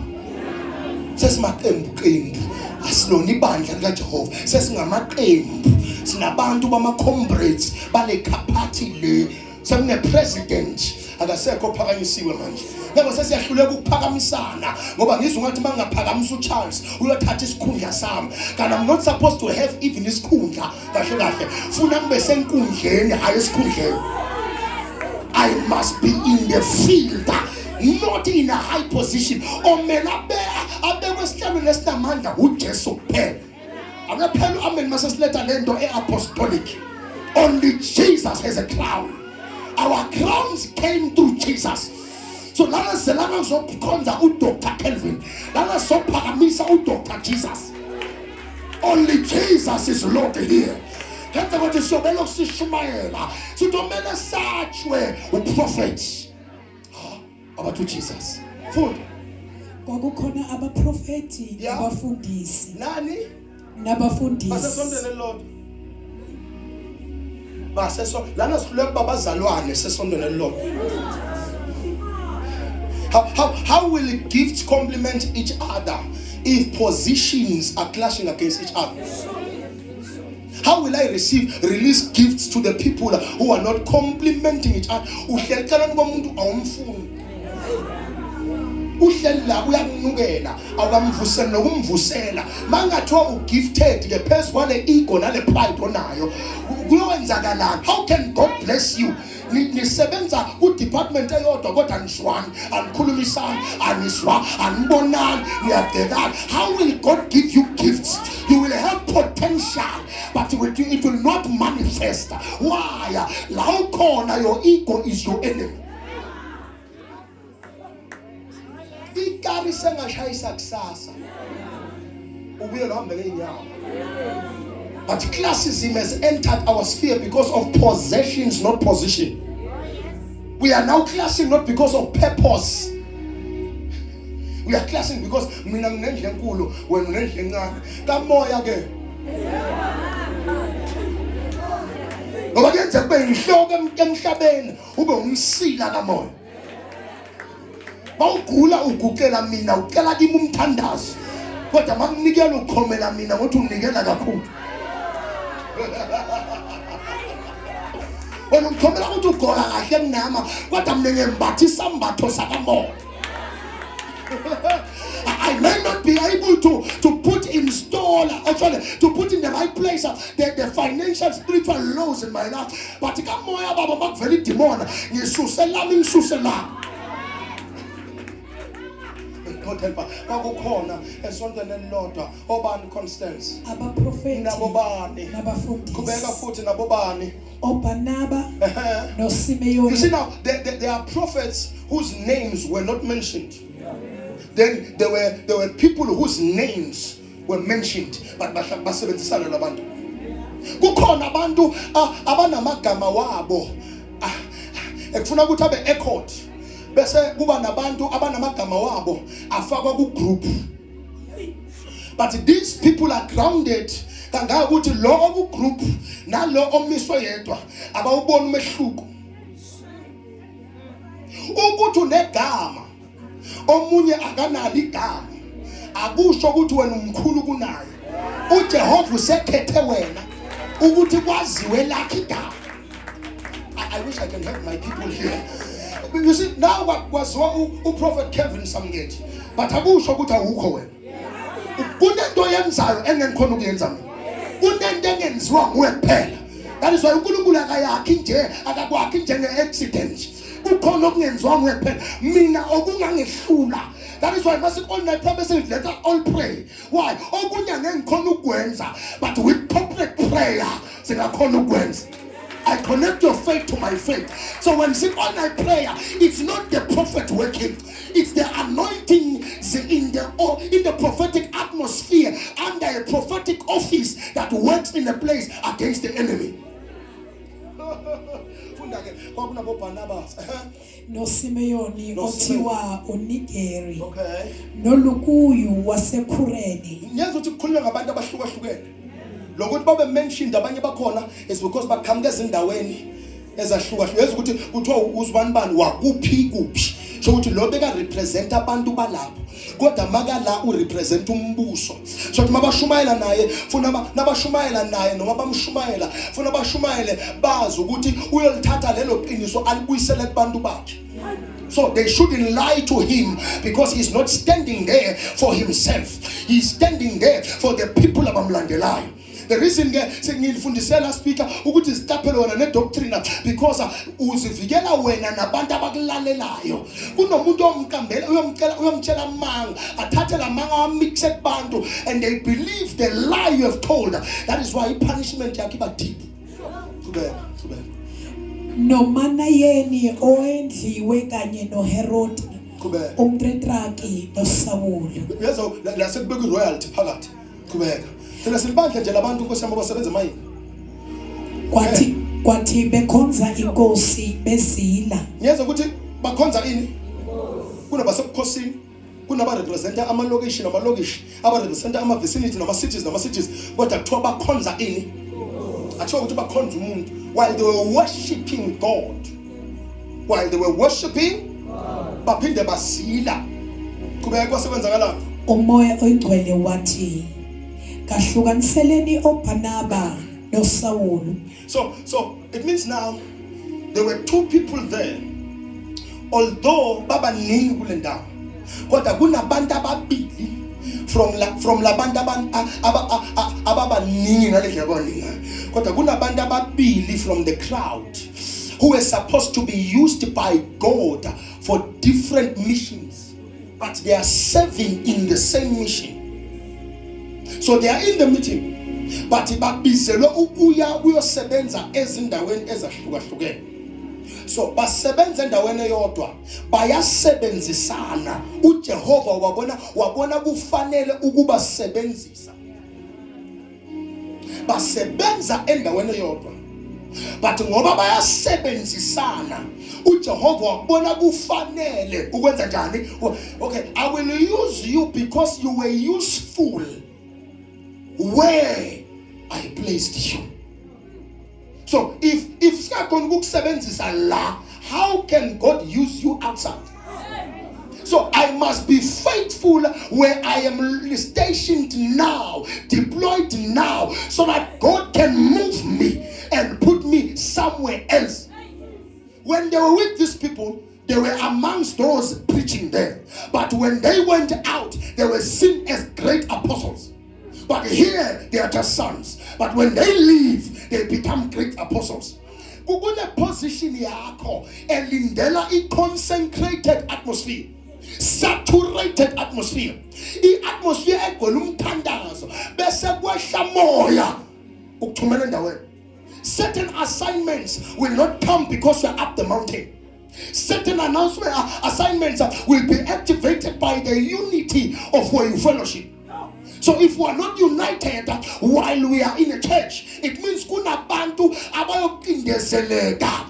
sesimaqembu asilona ibandla likaJehova sesingamaqembu sinabantu bama comrades bale kaphathi le semne president akasekho phakanyisiwe manje ngoba sesiyahluleka ukuphakamisana ngoba ngizwe ngathi mangaphakamisa uCharles uyothatha isikhundla sami kanti I'm not supposed to have even isikhundla kahle kahle funa ngibe senkundleni hayi esikhundleni. I must be in the field, not in a high position. Omela abekwe sihlalo esinamandla uJesu kuphela. Akaphela amen masesileta lento eapostolic. Only Jesus has a crown. Our crowns came through Jesus. So lana selana zokhonza uDr. Kelvin, lana sophakamisa uDr. Jesus. Only Jesus is Lord here. Kanti ukuthi sobela ukusishumayela sitomela sachwe uprofeti about Jesus. Funda.
Kwakukhona abaprofeti nabafundisi.
Nani?
Nabafundisi.
Basesondweni elilodwa. Baseso lana sihluleka babazalwane sesondweni elilodwa. How will gifts complement each other if positions are clashing against each other? How will I release gifts to the people who are not complementing each other? Uhlelekana komuntu awumfuni. Uhlela uyakunukela awukamvusela nokumvusela. Mangathiwa ugifted ke phezulu kwale ego nale pride onayo. Kuyowenzakalani? How can God bless you? Nisebenza ku department eyodwa kodwa nishwani anikhulumisani aniswa anibonani niyabhekana. How will God give you gifts? You will have potential but it will not manifest. Why? La ukhona your ego is your enemy. Ikari sengashayisa kusasa ubuye lohambe ngeenyawo. But classism has entered our sphere because of possessions, not position. We are now classing not because of purpose. We are classing because mina nginendle enkulu wena unendle encane. Kamoya ke. Ngoba kuyenza kube inhloko emhlabeni ube umsila kamoya. bawugula ugukela mina ucela kimi umthandazo kodwa makunikela ukhomela mina ngothi unginikela kakhulu wena ukhomela ukuthi ugola kahle kunama kodwa mina ngembathi isambatho sakamoya. I may not be able to put to put in the right place the financial spiritual laws in my life, but kamoya baba makuvela idemona ngisuselami God help us. Kwakukhona esontweni elilodwa obani Constance
abaprofeti
nabobani
nabafundisi
kubeka futhi nabobani
oBarnaba
you
noSimeoni.
see now there are prophets whose names were not mentioned. Then there were people whose names were mentioned but basebenzisana labantu. Kukhona abantu abanamagama wabo ekufuna ukuthi abe echoed bese kuba nabantu abanamagama wabo afakwa ku group, but these people are grounded kanga ukuthi lo oku group nalo omiswe yedwa abawubona umehluko ukuthi unegama omunye akanalo igama akusho ukuthi wena umkhulu kunaye. uJehova usekhethe wena ukuthi kwaziwe lakhe igama. I wish I can help my people here. You see now kwaziwa uProphet Kevin Samgeti but akusho ukuthi awukho wena. Kunento yenzayo engenkhona ukuyenza mina. Kunento engenziwa nguwe kuphela. That is why uNkulunkulu akayakhi nje akakwakhi njenge accident. Kukhona okungenziwa nguwe kuphela mina okungangehlula. That is why must all night promise let us all pray. Why? Okunya ngenkhona ukwenza but with corporate prayer singakhona ukwenza. I connect your faith to my faith. So when sit all night prayer, it's not the prophet working, it's the anointing in the prophetic atmosphere under a prophetic office that works in a place against the enemy.
noSimeoni othiwa uNigeri
Okay.
nolukuyu waseKhureni.
Ngiyazi ukuthi kukhulunywa ngabantu abahlukahlukene. Lokuthi babe mentioned abanye bakhona is because baqhamuka ezindaweni ezahlukahlukene. Yazi ukuthi kuthiwa uzibani wakuphi kuphi. So ukuthi lo beka represent abantu balapho. Kodwa makala urepresent umbuso. So ukuthi mabashumayela naye funa nabashumayela naye noma bamshumayela funa bashumayele bazi ukuthi uyolithatha lelo qiniso alibuyisele kubantu bakhe. So they shouldn't lie to him because he's not standing there for himself. He's standing there for the people abamlandelayo. The reason ngilifundisela speaker ukuthi sitaphele wena nedoctrine because uzivikela wena nabantu abakulalelayo. Kunomuntu omkambela uyomtshela amanga athathe la manga amikse kubantu and they believe the lie you have told. That is why punishment yakhe iba deep. Kubeka.
noManayeni oendliwe kanye noHerodi
Kubeka.
umtretraki noSawulu.
Yazo la sekubeka royalty phakathi. Kubeka. Thina silibandla nje labantu Nkosi yami abasebenza mayini.
Kwathi bekhonza inkosi bezila.
Ngiyazi ukuthi bakhonza ini? Kunabasebukhosini, kunabarepresenta amalokishi namalokishi, abarepresenta ama-vicinity nama-cities, kodwa kuthiwa bakhonza ini? Athiwa ukuthi bakhonza umuntu while they were worshiping God. Baphinde basila. Kubeka kwasekwenzakalapho.
Umoya oyingcwele wathi kahlukaniseleni oBarnaba noSawulu.
So it means now there were two people there. Although baba ningi kule ndawo kodwa kunabantu ababili from labantu ababaningi ngalendlela abaningi kodwa kunabantu ababili from the crowd who were supposed to be used by God for different missions, but they are serving in the same mission. So they are in the meeting but babizelwe ukuya kuyosebenza ezindaweni ezahlukahlukene. So basebenza endaweni eyodwa bayasebenzisana. uJehova wabona kufanele ukuba sebenzisa. Basebenza endaweni eyodwa but ngoba bayasebenzisana uJehova wabona kufanele ukwenza njani. Okay, I will use you because you were useful where I placed you. So if sikakhona ukusebenzisa la, how can God use you outside? So I must be faithful where I am stationed now, deployed now, so that God can move me and put me somewhere else. When they were with these people, they were amongst those preaching there. But when they went out, they were seen as great apostles. But here, they are just sons. But when they leave, they become great apostles. Kukune position yakho elindela a consecrated atmosphere, saturated atmosphere. I-atmosphere egcwele umthandazo bese kwehla moya ukuthumela endaweni. Certain assignments will not come because you are up the mountain. Certain assignments will be activated by the unity of where you fellowship. So if we are not united while we are in a church, it means kunabantu abayocindezeleka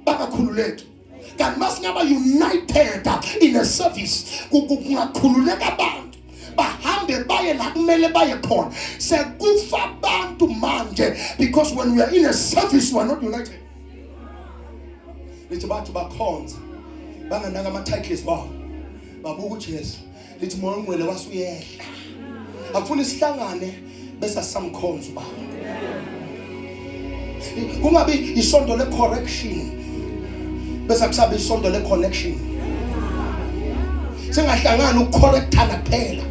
bakakhululeka. Kanti masingaba united in a service, kungakhululeka abantu bahambe baye la kumele baye khona. Sekufa abantu manje because when we are in a service we are not united. Lithi bathu bakhonza banganaka ama-titles bawo babuka uJesu, lithi moya ongcwele wasuyehla. Akufuna isihlangane bese samkhonza ubaba. Kungabi isondo le correction bese kusabe isondo le connection. Singahlangana ukucorrectana kuphela,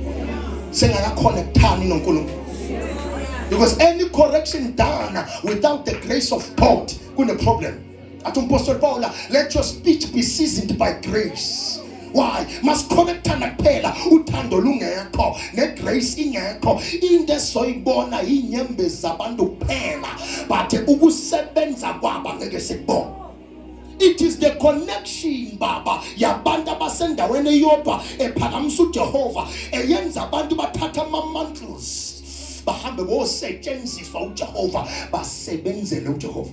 singakaconnectani noNkulunkulu. Because any correction done without the grace of God kune problem. Athi Apostle Paul, let your speech be seasoned by grace. Why? Must correctana kuphela uthando lungekho negrace ingekho. Into esoyibona inyembe zabantu kuphela, but ukusebenza kwabo ngeke sikubone. It is the connection baba yabantu abasendaweni eyodwa ephakamisa uJehova eyenza abantu bathatha ama-mantles bahambe bosetshenziswa uJehova basebenzele uJehova.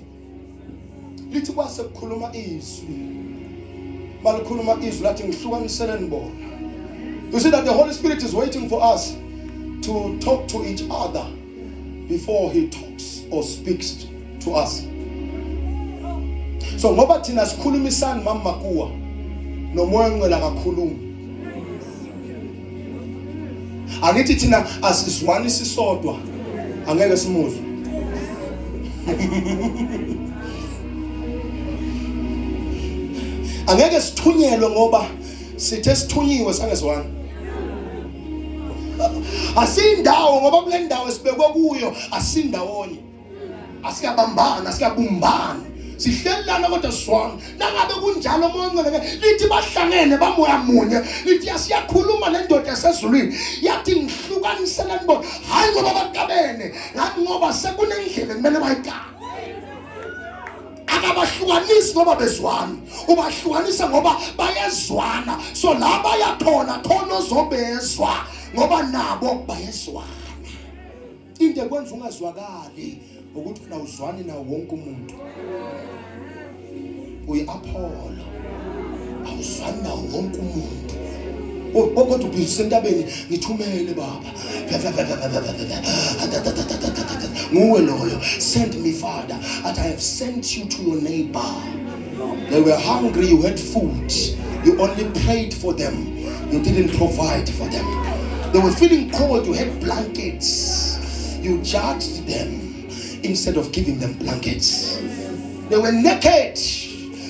Lithi kwase kukhuluma izwi, malikhuluma izwi lathi ngihlukanisele bona. You see that the Holy Spirit is waiting for us to talk to each other before he talks or speaks to us. So ngoba thina sikhulumisana mama kuwa nomoya ongcwele akakhulumi. Angithi thina asizwani sisodwa angeke simuzwe. Angeke sithunyelwe ngoba sithe sithunyiwe sangezwani. Asindawo ngoba kule ndawo sibekwe kuyo asindawonye. Asikabambana, asikabumbana. Sihlelana kodwa swana. Nangabe kunjalo moya ongcwele lithi bahlangene bamoya munye. Lithi asiyakhuluma le ndoda esezulwini. Yathi ngihlukanisela nibona. Hayi ngoba bakabene, ngathi ngoba sekunendlela kumele bayikala. Akabahlukanisi ngoba bezwana, ubahlukanisa ngoba bayezwana. So la bayakhona khona ozobezwa ngoba nabo bayezwana. Into ekwenza ungazwakali ukuthi wena uzwane nawo wonke umuntu. Uyi-Apollo awuzwani nawo wonke umuntu. Kodwa ubisentabeni ngithumele baba. Nguwe loyo. Send me, Father, that I have sent you to your neighbor. They were hungry, you had food. You only prayed for them. You didn't provide for them. They were feeling cold, you had blankets. You judged them instead of giving them blankets. They were naked.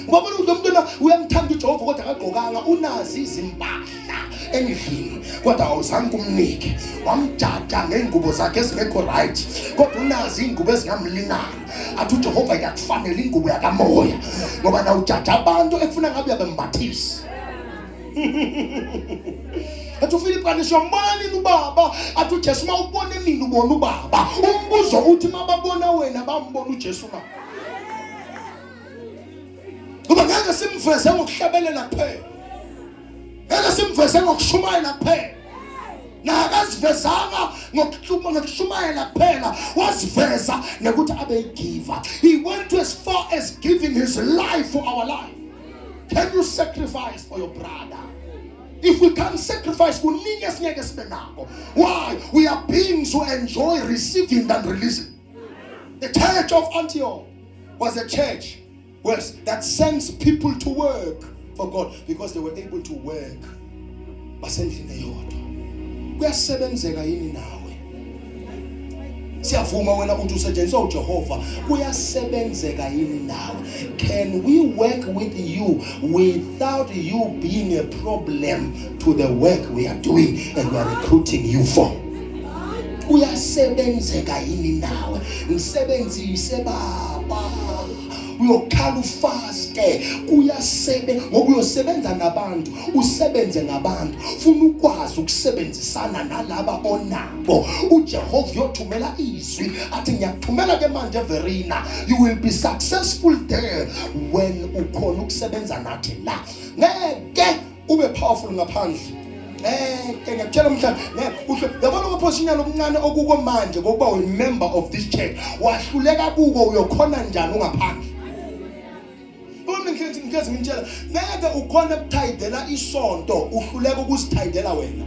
Ngoba umuntu uyamthanda uJehova kodwa akagqokanga, unazi izimpahla endlini kodwa awuzange umnike. Wamjaja ngengubo zakhe ezingekho right kodwa unazi ingubo ezingamlingana. Athi uJehova yakufanele ingubo yakamoya ngoba na ujaja abantu ekufuna ngabe yabembathisi. Athi uFilipi kanisho mbona nini ubaba? Athi uJesu mawubone mina ubona ubaba. Umbuzo uthi mababona wena bambona uJesu na. Ngoba ngeke simveze ngokuhlabelela kuphela. Ngeke simveze ngokushumayela kuphela. Na akazivezanga ngokushumayela kuphela, wasiveza nokuthi abe giver. He went as far as giving his life for our life. Can you sacrifice for your brother? If we can't sacrifice, why? We are beings who enjoy receiving than releasing. The church of Antioch was a church that sends people to work for God because they were able to work basendlini eyodwa. Kuyasebenzeka yini nawe? Siyavuma wena uthi usetshenziswa uJehova, kuyasebenzeka yini nawe? Can we work with you without you being a problem to the work we are doing and we are recruiting you for? Kuyasebenzeka yini nawe? Ngisebenzise baba uyokhala ufaste, ngoba uyosebenza nabantu, usebenze ngabantu, funa ukwazi ukusebenzisana nalaba onabo. uJehova uyothumela izwi athi ngiyakuthumela ke manje Verina, you will be successful there when ukhona ukusebenza nathi la. Ngeke ube powerful ngaphandle. Ngiyakutshela mhlawumbe yabona ukuphoshinyalo omncane okuko manje ngokuba uyi member of this church, wahluleka kuko uyokhona njani ungaphandle? Ngeke ukhona ukuthayidela isonto uhluleka ukusithayidela wena.